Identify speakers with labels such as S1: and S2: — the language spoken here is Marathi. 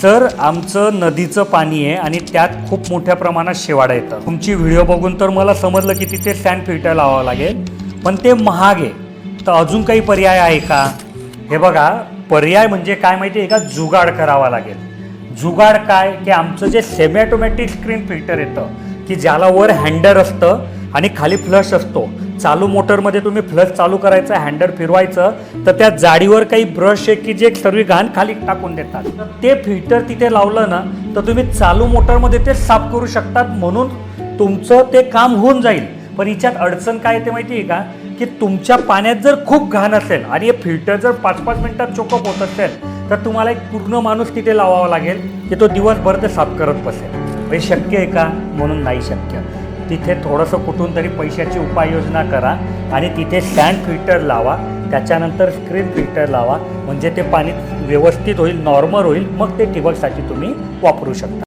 S1: सर आमचं नदीचं पाणी आहे आणि त्यात खूप मोठ्या प्रमाणात शेवाळं येतं. तुमची व्हिडिओ बघून तर मला समजलं की तिथे सँड फिल्टर लावावं लागेल, पण ते महाग आहे. तर अजून काही पर्याय आहे का? हे बघा, पर्याय म्हणजे काय माहिती आहे का, जुगाड करावा लागेल. जुगाड काय की आमचं जे सेमी ऑटोमॅटिक स्क्रीन फिल्टर येतं की ज्याला वर हँडल असतं आणि खाली फ्लश असतो. चालू मोटरमध्ये तुम्ही फ्लश चालू करायचं, हँडल फिरवायचं, तर त्या जाडीवर काही ब्रश आहे की जे सर्व घाण खाली टाकून देतात. तर ते फिल्टर तिथे लावलं ना तर तुम्ही चालू मोटरमध्ये ते साफ करू शकतात, म्हणून तुमचं ते काम होऊन जाईल. पण हिच्यात अडचण काय येते माहिती आहे का, की तुमच्या पाण्यात जर खूप घाण असेल आणि हे फिल्टर जर 5-5 मिनिटात चोकअप होत असेल तर तुम्हाला एक पूर्ण माणूस तिथे लावावा लागेल की तो दिवसभर ते साफ करत बसेल. हे शक्य आहे का? म्हणून नाही शक्य. तिथे थोडंसं कुठून तरी पैशाची उपाययोजना करा आणि तिथे सँड फिल्टर लावा, त्याच्यानंतर स्क्रीन फिल्टर लावा, म्हणजे ते पाणी व्यवस्थित होईल, नॉर्मल होईल, मग ते ठिबकसाठी तुम्ही वापरू शकता.